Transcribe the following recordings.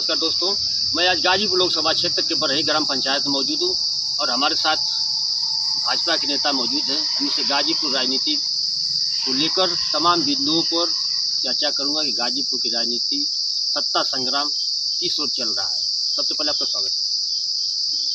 नमस्कार दोस्तों, मैं आज गाजीपुर लोकसभा क्षेत्र के बरही ग्राम पंचायत में मौजूद हूँ और हमारे साथ भाजपा के नेता मौजूद हैं। हम इसे गाजीपुर राजनीति को लेकर तमाम बिंदुओं पर चर्चा करूँगा कि गाजीपुर की राजनीति सत्ता संग्राम किस ओर चल रहा है। सबसे पहले आपका स्वागत है।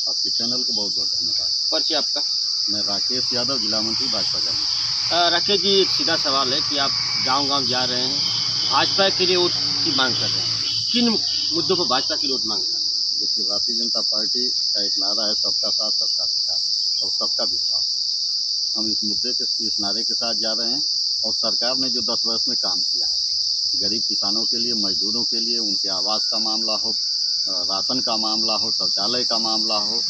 आपके चैनल को बहुत बहुत धन्यवाद। परिचय आपका? मैं राकेश यादव, जिला मंत्री भाजपा का। राकेश जी, एक सीधा सवाल है कि आप गांव-गांव जा रहे हैं, भाजपा के लिए वोट की मांग कर रहे हैं, किन मुद्दों पर भाजपा की वोट मांग रहे हैं? देखिए, भारतीय जनता पार्टी का एक नारा है सबका साथ सबका विकास और सबका विश्वास। हम इस मुद्दे के इस नारे के साथ जा रहे हैं और सरकार ने जो 10 वर्ष में काम किया है, गरीब किसानों के लिए, मजदूरों के लिए, उनके आवास का मामला हो, राशन का मामला हो, शौचालय का मामला हो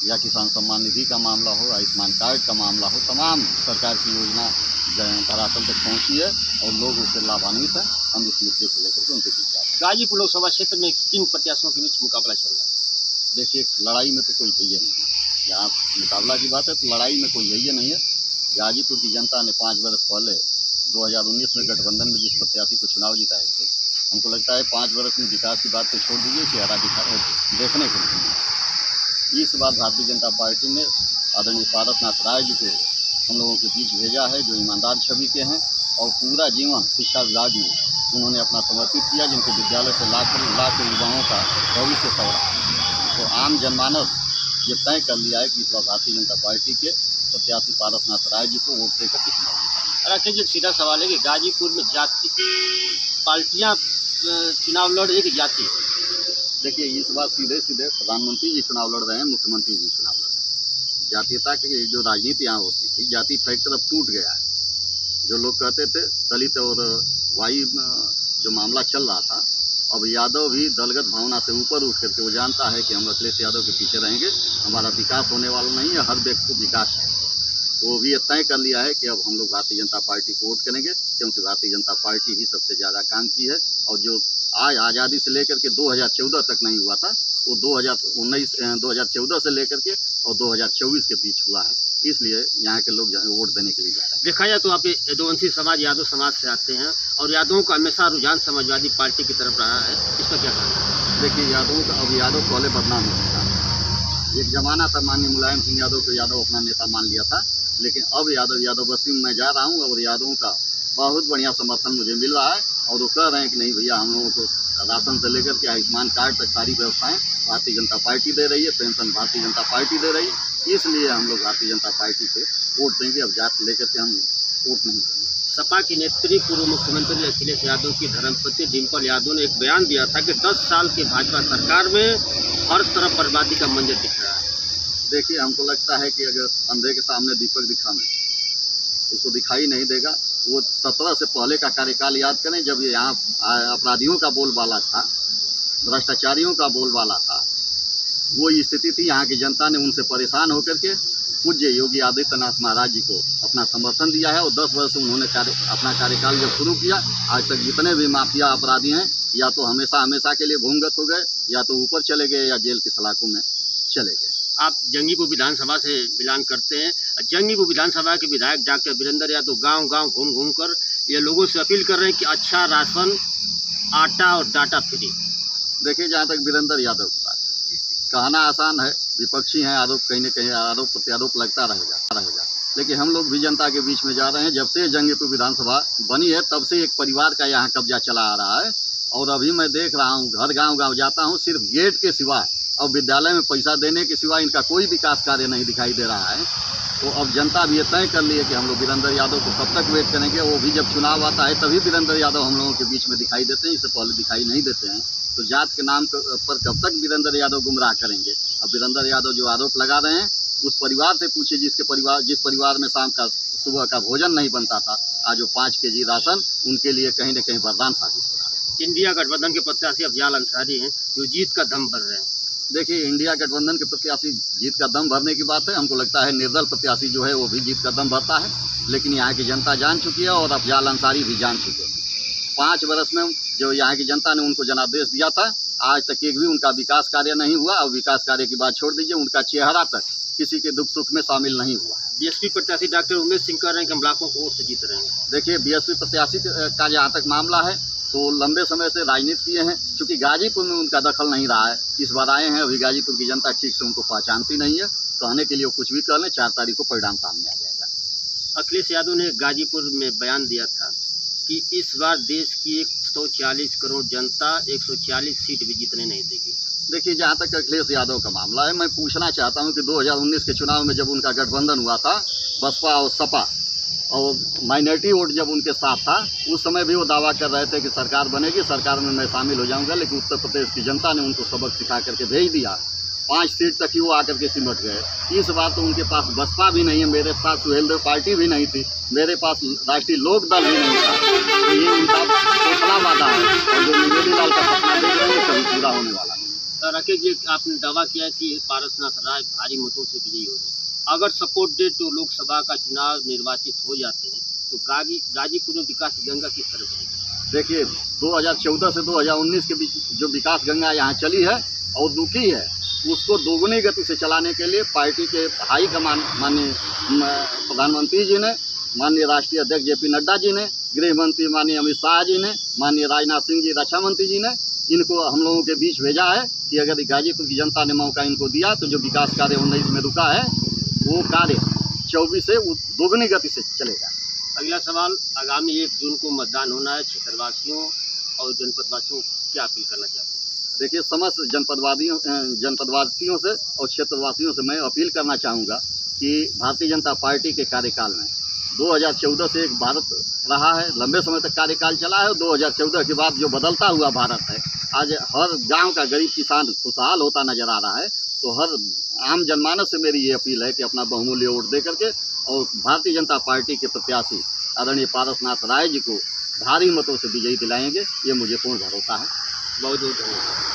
या किसान सम्मान निधि का मामला हो, आयुष्मान कार्ड का मामला हो, तमाम सरकार की योजना धरातल तक पहुँची है और लोग उससे लाभान्वित हैं। हम इस मुद्दे को लेकर के उनके बीच जा रहे हैं। गाजीपुर लोकसभा क्षेत्र में किन प्रत्याशियों के बीच मुकाबला चल रहा है? देखिए, लड़ाई में तो कोई है नहीं है। जहाँ मुकाबला की बात है तो लड़ाई में कोई है नहीं है। गाजीपुर की जनता ने 5 वर्ष पहले 2019 में गठबंधन में जिस प्रत्याशी को चुनाव जिताए थे, हमको लगता है 5 वर्ष में विकास की बात तो छोड़ दीजिए, चेहरा देखने को नहीं मिला। इस बार भारतीय जनता पार्टी ने आदरणीय पारसनाथ राय जी को हम लोगों के बीच भेजा है, जो ईमानदार छवि के हैं और पूरा जीवन शिक्षा विभाग में उन्होंने अपना समर्पित किया, जिनके विद्यालय से लाख युवाओं का भविष्य सवरा। तो आम जनमानस ये तय कर लिया है कि इस बार भारतीय जनता पार्टी के प्रत्याशी पारसनाथ राय जी को वोट देकर के चुनाव जीता। राकेश जी, सीधा सवाल है कि गाजीपुर में जाति पार्टियां चुनाव लड़ रही कि जाति? देखिए, इस बार सीधे प्रधानमंत्री जी चुनाव लड़ रहे हैं, मुख्यमंत्री जी चुनाव लड़ रहे हैं। जातीयता की जो राजनीति यहाँ होती थी, जाति फैक्टर अब टूट गया है। जो लोग कहते थे दलित और वाई जो मामला चल रहा था, अब यादव भी दलगत भावना से ऊपर उठ करके वो जानता है कि हम अखिलेश यादव के पीछे रहेंगे, हमारा विकास होने वाला नहीं है, हर व्यक्ति को विकास है। तो वो भी ये तय कर लिया है कि अब हम लोग भारतीय जनता पार्टी को वोट करेंगे, क्योंकि भारतीय जनता पार्टी ही सबसे ज़्यादा काम की है। और जो आज आज़ादी से लेकर के 2014 तक नहीं हुआ था, वो 2014 से लेकर के और 2024 के बीच हुआ है। इसलिए यहाँ के लोग वोट देने के लिए जा रहे हैं। देखा जाए तो आप यदुवंशी समाज, यादव समाज से आते हैं और यादवों का हमेशा रुझान समाजवादी पार्टी की तरफ रहा है, इस पर क्या कहना है? देखिए, यादवों का अब यादव पहले बदनाम हो चुका है। एक ज़माना था माननीय मुलायम सिंह यादव को यादव अपना नेता मान लिया था, लेकिन अब यादव बस्ती में मैं जा रहा हूँ और यादवों का बहुत बढ़िया समर्थन मुझे मिल रहा है और वो कह रहे हैं कि नहीं भैया, हम लोगों को राशन से लेकर के आयुष्मान कार्ड तक सारी व्यवस्थाएं भारतीय जनता पार्टी दे रही है, पेंशन भारतीय जनता पार्टी दे रही है। इसलिए हम लोग भारतीय जनता पार्टी को वोट देंगे। अब जात लेकर के हम वोट नहीं देंगे। सपा की नेत्री पूर्व मुख्यमंत्री अखिलेश यादव की धर्मपत्नी डिम्पल यादव ने एक बयान दिया था कि 10 साल की भाजपा सरकार में हर तरफ बर्बादी का मंजर दिख रहा है। देखिए, हमको लगता है कि अगर अंधे के सामने दीपक दिखाना उसको दिखाई नहीं देगा। वो 17 से पहले का कार्यकाल याद करें, जब ये यहाँ अपराधियों का बोलबाला था, भ्रष्टाचारियों का बोलबाला था। वो स्थिति थी, यहाँ की जनता ने उनसे परेशान होकर के पूज्य योगी आदित्यनाथ महाराज जी को अपना समर्थन दिया है और 10 वर्ष उन्होंने अपना कार्यकाल जब शुरू किया, आज तक जितने भी माफिया अपराधी हैं, या तो हमेशा के लिए भूमिगत हो गए, या तो ऊपर चले गए, या जेल की सलाखों में चले गए। आप जंगीपुर विधानसभा से मिलान करते हैं। जंगीपुर विधानसभा के विधायक डॉक्टर वीरेंद्र यादव गांव-गांव घूम कर ये लोगों से अपील कर रहे हैं कि अच्छा राशन, आटा और डाटा फ्री। देखिए, जहाँ तक वीरेंद्र यादव की बात है, कहना आसान है, विपक्षी हैं, आरोप कहीं न कहीं आरोप प्रत्यारोप लगता रहेगा। लेकिन हम लोग भी जनता के बीच में जा रहे हैं। जब से जंगीपुर विधानसभा बनी है, तब से एक परिवार का यहाँ कब्जा चला आ रहा है और अभी मैं देख रहा हूँ, घर गाँव जाता हूँ, सिर्फ गेट के सिवा और विद्यालय में पैसा देने के सिवा इनका कोई विकास कार्य नहीं दिखाई दे रहा है। तो अब जनता भी ये तय कर ली है कि हम लोग वीरेंद्र यादव को कब तक वेट करेंगे। वो भी जब चुनाव आता है तभी वीरेंद्र यादव हम लोगों के बीच में दिखाई देते हैं, इससे पहले दिखाई नहीं देते हैं। तो जात के नाम पर कब तक वीरेंद्र यादव गुमराह करेंगे। अब वीरेंद्र यादव जो आरोप लगा रहे हैं, उस परिवार से पूछिए जिस परिवार में शाम का सुबह का भोजन नहीं बनता था, आज वो 5 केजी राशन उनके लिए कहीं न कहीं वरदान साबित हो रहा है। इंडिया गठबंधन के प्रत्याशी अफजाल अंसारी हैं, जो जीत का दम भर रहे हैं। देखिए, इंडिया गठबंधन के प्रत्याशी जीत का दम भरने की बात है। हमको लगता है निर्दल प्रत्याशी जो है वो भी जीत का दम भरता है, लेकिन यहाँ की जनता जान चुकी है और अफजाल अंसारी भी जान चुके हैं। 5 वर्ष में जो यहाँ की जनता ने उनको जनादेश दिया था, आज तक एक भी उनका विकास कार्य नहीं हुआ। और विकास कार्य की बात छोड़ दीजिए, उनका चेहरा तक किसी के दुख सुख में शामिल नहीं हुआ। बीएसपी प्रत्याशी डॉक्टर उमेश सिंह कह रहे हैं कि हम लाखों को वोट से जीत रहे हैं। देखिए, बीएसपी प्रत्याशी का जहाँ तक मामला है, तो लंबे समय से राजनीति किए हैं। चूँकि गाजीपुर में उनका दखल नहीं रहा है, इस बार आए हैं, अभी गाजीपुर की जनता ठीक से उनको पहचानती नहीं है। कहने के लिए वो कुछ भी कर लें, 4 तारीख को परिणाम सामने आ जाएगा। अखिलेश यादव ने गाजीपुर में बयान दिया था कि इस बार देश की 140 करोड़ जनता 140 सीट भी जीतने नहीं देगी। देखिए, जहाँ तक अखिलेश यादव का मामला है, मैं पूछना चाहता हूँ कि 2019 के चुनाव में जब उनका गठबंधन हुआ था, बसपा और सपा, और माइनॉरिटी वोट जब उनके साथ था, उस समय भी वो दावा कर रहे थे कि सरकार बनेगी, सरकार में मैं शामिल हो जाऊंगा। लेकिन उत्तर प्रदेश की जनता ने उनको सबक सिखा करके भेज दिया। 5 सीट तक ही वो आकर के सिमट गए। इस बार तो उनके पास बसपा भी नहीं है, मेरे साथ सुहेलदेव पार्टी भी नहीं थी, मेरे पास राष्ट्रीय लोक दल भी नहीं था। तो ये उनका खोखला वादा है, और जो निवेदी लाल का सपना देख रहे हैं कभी पूरा होने वाला नहीं। राकेश जी, आपने दावा किया कि पारसनाथ राय भारी मतों से विजयी हो गए। अगर सपोर्ट डे तो लोकसभा का चुनाव निर्वाचित हो जाते हैं तो गाजीपुर में विकास गंगा किस तरह बनेगी? देखिए, 2014 से 2019 के बीच जो विकास गंगा यहाँ चली है और रुकी है, उसको दोगुनी गति से चलाने के लिए पार्टी के हाई कमान माननीय प्रधानमंत्री जी ने, माननीय राष्ट्रीय अध्यक्ष JP नड्डा जी ने, गृह मंत्री माननीय अमित शाह जी ने, माननीय राजनाथ सिंह जी रक्षा मंत्री जी ने इनको हम लोगों के बीच भेजा है कि अगर गाजीपुर की जनता ने मौका इनको दिया तो जो विकास कार्य 19 में रुका है, वो कार्य 24 से दोगुनी गति से चलेगा। अगला सवाल, आगामी 1 जून को मतदान होना है। क्षेत्रवासियों और जनपदवासियों को क्या अपील करना चाहते हैं? देखिए, समस्त जनपदवासियों से और क्षेत्रवासियों से मैं अपील करना चाहूँगा कि भारतीय जनता पार्टी के कार्यकाल में 2014 से एक भारत रहा है, लंबे समय तक कार्यकाल चला है। 2014 के बाद जो बदलता हुआ भारत है, आज हर गांव का गरीब किसान खुशहाल होता नजर आ रहा है। तो हर आम जनमानस से मेरी ये अपील है कि अपना बहुमूल्य वोट दे करके और भारतीय जनता पार्टी के प्रत्याशी आदरणीय पारसनाथ राय जी को भारी मतों से विजयी दिलाएंगे, ये मुझे पूर्ण भरोसा है। बहुत बहुत धन्यवाद।